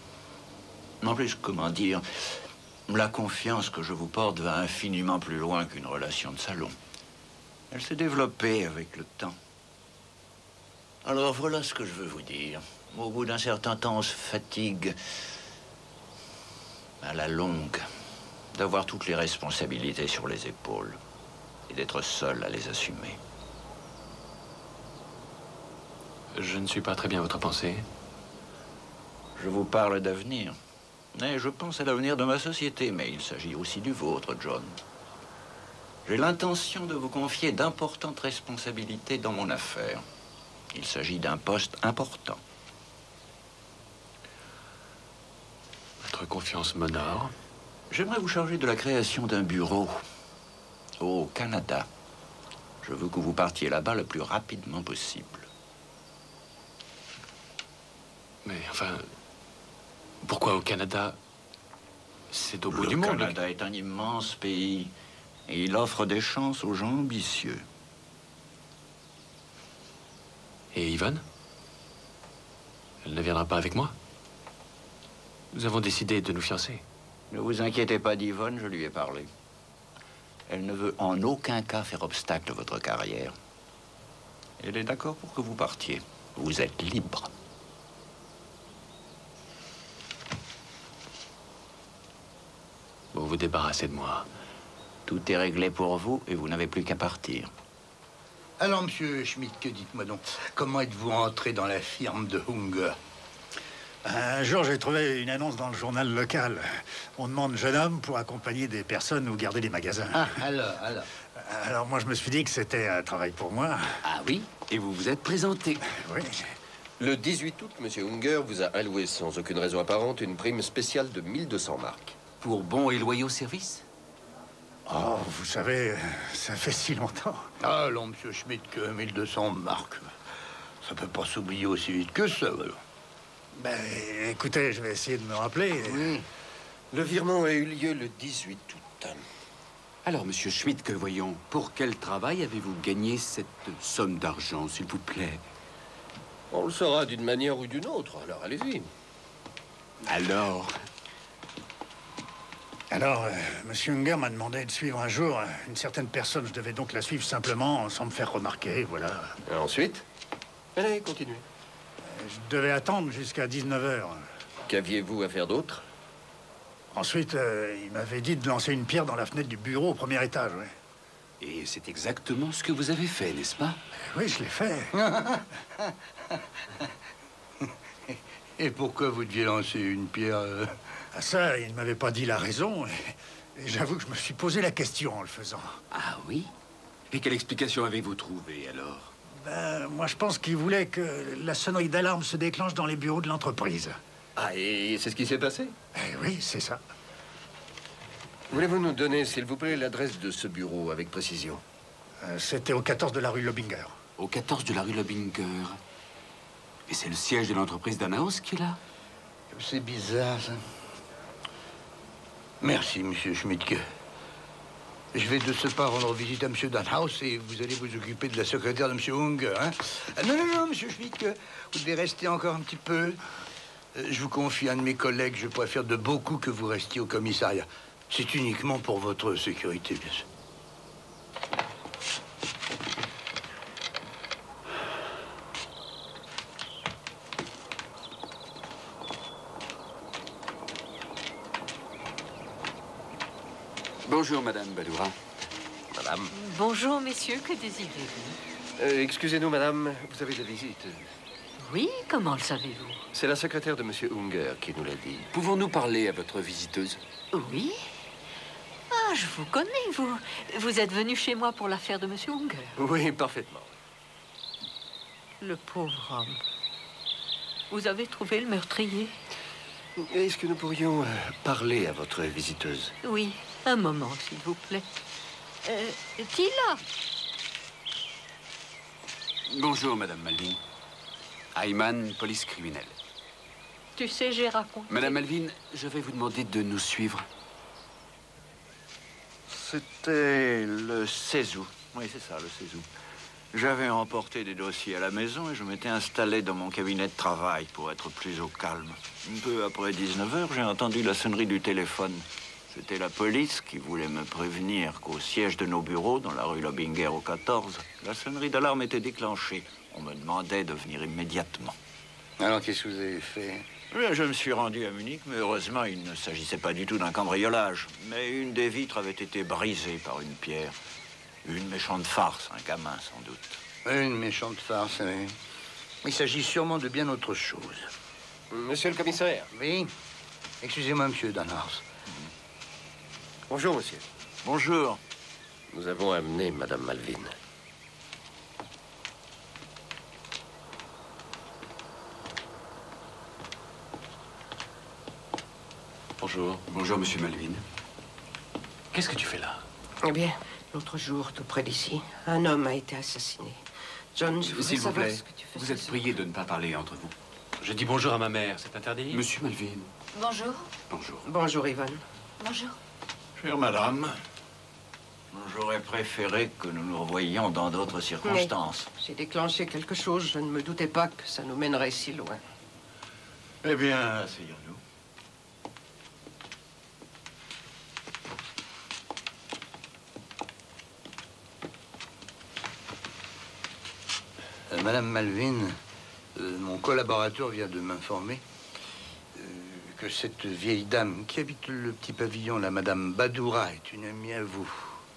En plus, comment dire, la confiance que je vous porte va infiniment plus loin qu'une relation de salon. Elle s'est développée avec le temps. Alors voilà ce que je veux vous dire. Au bout d'un certain temps, on se fatigue à la longue d'avoir toutes les responsabilités sur les épaules et d'être seul à les assumer. Je ne suis pas très bien votre pensée. Je vous parle d'avenir. Et je pense à l'avenir de ma société, mais il s'agit aussi du vôtre, John. J'ai l'intention de vous confier d'importantes responsabilités dans mon affaire. Il s'agit d'un poste important. Votre confiance m'honore. J'aimerais vous charger de la création d'un bureau au Canada. Je veux que vous partiez là-bas le plus rapidement possible. Mais enfin, pourquoi au Canada? C'est au bout du monde. Le Canada est un immense pays et il offre des chances aux gens ambitieux. Et Yvonne? Elle ne viendra pas avec moi? Nous avons décidé de nous fiancer. Ne vous inquiétez pas d'Yvonne, je lui ai parlé. Elle ne veut en aucun cas faire obstacle à votre carrière. Elle est d'accord pour que vous partiez. Vous êtes libre. Vous vous débarrassez de moi. Tout est réglé pour vous et vous n'avez plus qu'à partir. Alors, monsieur Schmidt, que dites-moi donc, comment êtes-vous entré dans la firme de Hunger? Un jour, j'ai trouvé une annonce dans le journal local. On demande jeune homme pour accompagner des personnes ou garder des magasins. Ah, alors. Alors, moi, je me suis dit que c'était un travail pour moi. Ah oui? Et vous vous êtes présenté? Oui. Le 18 août, M. Hunger vous a alloué sans aucune raison apparente une prime spéciale de 1200 marks. Pour bons et loyaux services? Oh, vous savez, ça fait si longtemps. Ah non, monsieur Schmidt, que 1200 marques. Ça peut pas s'oublier aussi vite que ça, alors. Ben, écoutez, je vais essayer de me rappeler. Oui. Le virement a eu lieu le 18 août. Alors, monsieur Schmidt, que voyons, pour quel travail avez-vous gagné cette somme d'argent, s'il vous plaît? On le saura d'une manière ou d'une autre, alors allez-y. Alors? Alors, Monsieur Hunger m'a demandé de suivre un jour une certaine personne. Je devais donc la suivre simplement, sans me faire remarquer, voilà. Et ensuite? Allez, continuez. Je devais attendre jusqu'à 19h. Qu'aviez-vous à faire d'autre? Ensuite, il m'avait dit de lancer une pierre dans la fenêtre du bureau au premier étage, oui. Et c'est exactement ce que vous avez fait, n'est-ce pas? Oui, je l'ai fait. Et pourquoi vous deviez lancer une pierre Ah, ça, il ne m'avait pas dit la raison. Et j'avoue que je me suis posé la question en le faisant. Ah oui? Et quelle explication avez-vous trouvé, alors? Ben, moi, je pense qu'il voulait que la sonnerie d'alarme se déclenche dans les bureaux de l'entreprise. Ah, et c'est ce qui s'est passé? Eh oui, c'est ça. Voulez-vous nous donner, s'il vous plaît, l'adresse de ce bureau avec précision? C'était au 14 de la rue Lobinger. Au 14 de la rue Lobinger. Et c'est le siège de l'entreprise Danaos qui est là? C'est bizarre, ça. Merci, monsieur Schmidtke. Je vais de ce pas rendre visite à monsieur Danaos et vous allez vous occuper de la secrétaire de monsieur Hunger, hein? Non, monsieur Schmidtke, vous devez rester encore un petit peu. Je vous confie un de mes collègues. Je préfère de beaucoup que vous restiez au commissariat. C'est uniquement pour votre sécurité, bien sûr. Bonjour, madame Badoura. Madame. Bonjour, messieurs, que désirez-vous? Excusez-nous, madame, vous avez de la visite. Oui, comment le savez-vous? C'est la secrétaire de monsieur Hunger qui nous l'a dit. Pouvons-nous parler à votre visiteuse? Oui. Ah, je vous connais, vous. Vous êtes venu chez moi pour l'affaire de monsieur Hunger. Oui, parfaitement. Le pauvre homme. Vous avez trouvé le meurtrier? Est-ce que nous pourrions parler à votre visiteuse? Oui, un moment, s'il vous plaît. Tila! Bonjour, madame Malvin. Ayman, police criminelle. Tu sais, j'ai raconté... Madame Malvin, je vais vous demander de nous suivre. C'était le 16 août. Oui, c'est ça, le 16 août. J'avais emporté des dossiers à la maison et je m'étais installé dans mon cabinet de travail pour être plus au calme. Un peu après 19h, j'ai entendu la sonnerie du téléphone. C'était la police qui voulait me prévenir qu'au siège de nos bureaux, dans la rue Lobinger au 14, la sonnerie d'alarme était déclenchée. On me demandait de venir immédiatement. Alors, qu'est-ce que vous avez fait? Je me suis rendu à Munich, mais heureusement, il ne s'agissait pas du tout d'un cambriolage. Mais une des vitres avait été brisée par une pierre. Une méchante farce, un gamin, sans doute. Une méchante farce, oui. Il s'agit sûrement de bien autre chose. Monsieur le commissaire. Oui. Excusez-moi, monsieur Danaos. Bonjour, monsieur. Bonjour. Nous avons amené madame Malvin. Bonjour. Bonjour, monsieur Malvin. Qu'est-ce que tu fais là? Eh bien, L'autre jour, tout près d'ici, un homme a été assassiné. John, je voudrais S'il vous savoir plaît, ce que tu fais vous ce êtes soir. prié de ne pas parler entre vous. Je dis bonjour à ma mère, c'est interdit? Monsieur Malvin. Bonjour. Bonjour. Bonjour, Yvonne. Bonjour. Chère madame, j'aurais préféré que nous nous revoyions dans d'autres circonstances. J'ai déclenché quelque chose, je ne me doutais pas que ça nous mènerait si loin. Eh bien, asseyons-nous. Madame Malvin, mon collaborateur vient de m'informer que cette vieille dame qui habite le petit pavillon, la Madame Badoura, est une amie à vous.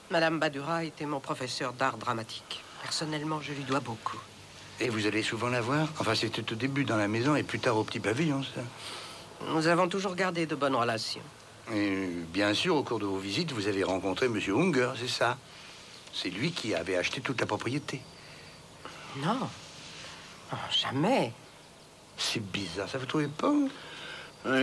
Madame Badura était mon professeur d'art dramatique. Personnellement, je lui dois beaucoup. Et vous allez souvent la voir? Enfin, c'était au début dans la maison et plus tard au petit pavillon, ça. Nous avons toujours gardé de bonnes relations. Et bien sûr, au cours de vos visites, vous avez rencontré Monsieur Unger, c'est ça? C'est lui qui avait acheté toute la propriété. Non. Oh, jamais. C'est bizarre, ça vous trouvez pas?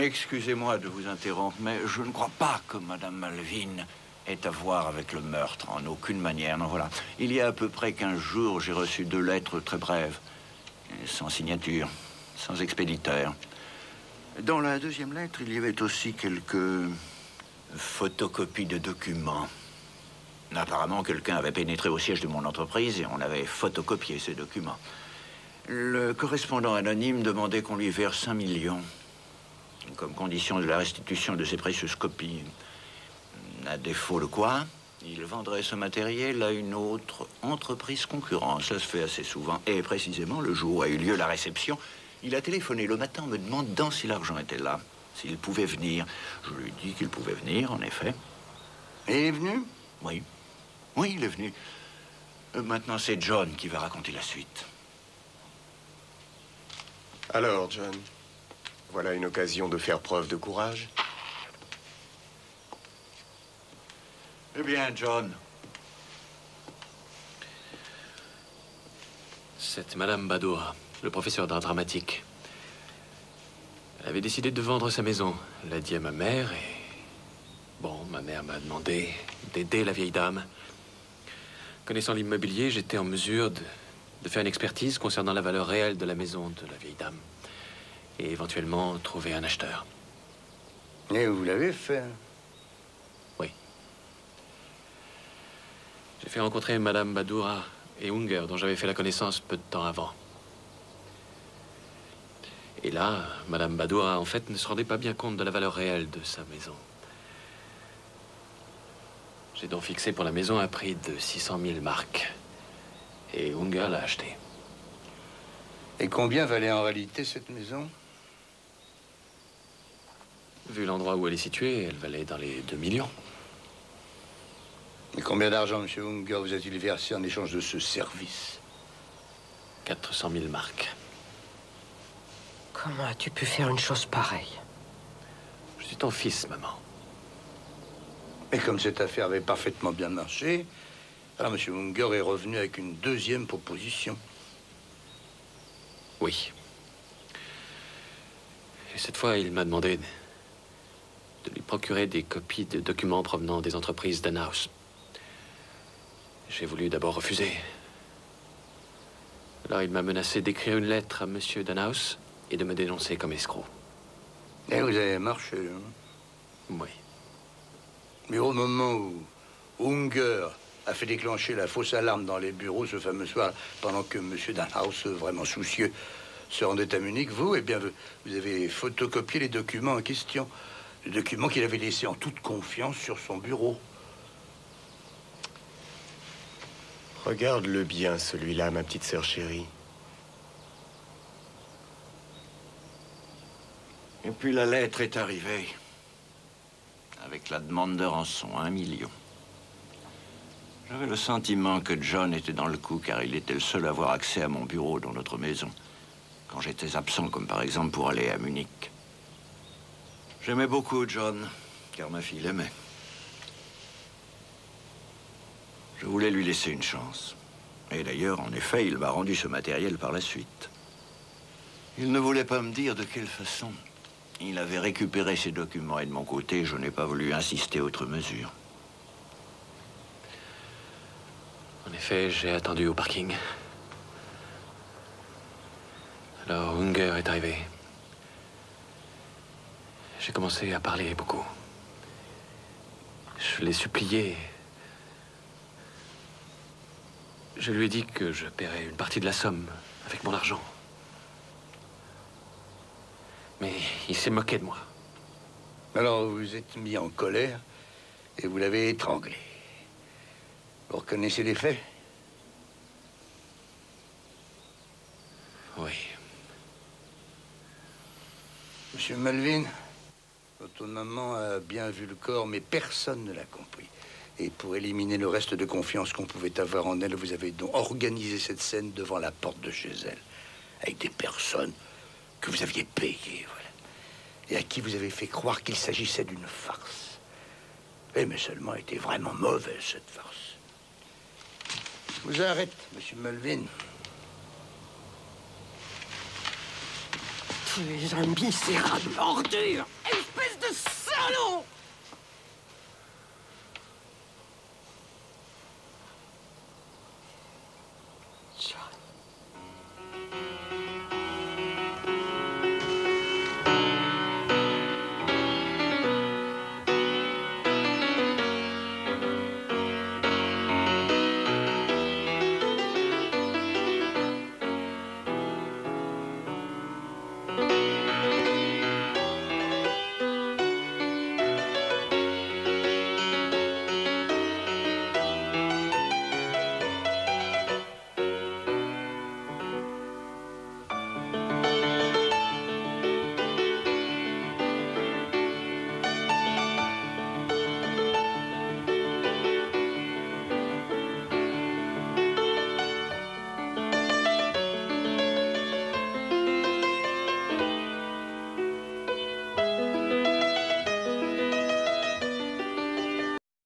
Excusez-moi de vous interrompre, mais je ne crois pas que Madame Malvin ait à voir avec le meurtre, en aucune manière. Non, voilà. Il y a à peu près 15 jours, j'ai reçu 2 lettres très brèves, sans signature, sans expéditeur. Dans la deuxième lettre, il y avait aussi quelques photocopies de documents. Apparemment, quelqu'un avait pénétré au siège de mon entreprise et on avait photocopié ces documents. Le correspondant anonyme demandait qu'on lui verse 5 millions comme condition de la restitution de ces précieuses copies. À défaut de quoi, il vendrait ce matériel à une autre entreprise concurrente. Ça se fait assez souvent. Et précisément, le jour où a eu lieu la réception, il a téléphoné le matin en me demandant si l'argent était là, s'il pouvait venir. Je lui ai dit qu'il pouvait venir, en effet. Et il est venu? Oui. Oui, il est venu. Maintenant, c'est John qui va raconter la suite. Alors, John, voilà une occasion de faire preuve de courage. Eh bien, John. Cette Madame Badoura, le professeur d'art dramatique. Elle avait décidé de vendre sa maison. Elle l'a dit à ma mère et... Bon, ma mère m'a demandé d'aider la vieille dame. Connaissant l'immobilier, j'étais en mesure de faire une expertise concernant la valeur réelle de la maison de la vieille dame. Et éventuellement trouver un acheteur. Et vous l'avez fait? Oui. J'ai fait rencontrer Madame Badoura et Unger, dont j'avais fait la connaissance peu de temps avant. Et là, Madame Badoura, en fait, ne se rendait pas bien compte de la valeur réelle de sa maison. J'ai donc fixé pour la maison un prix de 600 000 marks. Et Unger l'a acheté. Et combien valait en réalité cette maison? Vu l'endroit où elle est située, elle valait dans les 2 millions. Et combien d'argent, Monsieur Unger, vous a-t-il versé en échange de ce service? 400 000 marks. Comment as-tu pu faire une chose pareille? Je suis ton fils, maman. Et comme cette affaire avait parfaitement bien marché, alors Monsieur Unger est revenu avec une deuxième proposition. Oui. Et cette fois, il m'a demandé de lui procurer des copies de documents provenant des entreprises Danhaus. J'ai voulu d'abord refuser. Alors il m'a menacé d'écrire une lettre à Monsieur Danhaus et de me dénoncer comme escroc. Et vous avez marché, hein? Oui. Mais au moment où Unger a fait déclencher la fausse alarme dans les bureaux ce fameux soir, pendant que Monsieur Danhaus, vraiment soucieux, se rendait à Munich, vous, eh bien, vous avez photocopié les documents en question. Les documents qu'il avait laissés en toute confiance sur son bureau. Regarde-le bien, celui-là, ma petite sœur chérie. Et puis la lettre est arrivée. Avec la demande de rançon, 1 million. J'avais le sentiment que John était dans le coup, car il était le seul à avoir accès à mon bureau dans notre maison, quand j'étais absent, comme par exemple pour aller à Munich. J'aimais beaucoup John, car ma fille l'aimait. Je voulais lui laisser une chance. Et d'ailleurs, en effet, il m'a rendu ce matériel par la suite. Il ne voulait pas me dire de quelle façon. Il avait récupéré ses documents et de mon côté, je n'ai pas voulu insister outre mesure. En effet, j'ai attendu au parking. Alors Unger est arrivé. J'ai commencé à parler beaucoup. Je l'ai supplié. Je lui ai dit que je paierais une partie de la somme avec mon argent. Mais il s'est moqué de moi. Alors vous vous êtes mis en colère et vous l'avez étranglé. Vous reconnaissez les faits? Oui. Monsieur Melvin, votre maman a bien vu le corps, mais personne ne l'a compris. Et pour éliminer le reste de confiance qu'on pouvait avoir en elle, vous avez donc organisé cette scène devant la porte de chez elle, avec des personnes que vous aviez payées, voilà. Et à qui vous avez fait croire qu'il s'agissait d'une farce. Mais seulement elle était vraiment mauvaise, cette farce. Je vous arrête, monsieur Melvin. Tu es un misérable ordure! Espèce de salaud!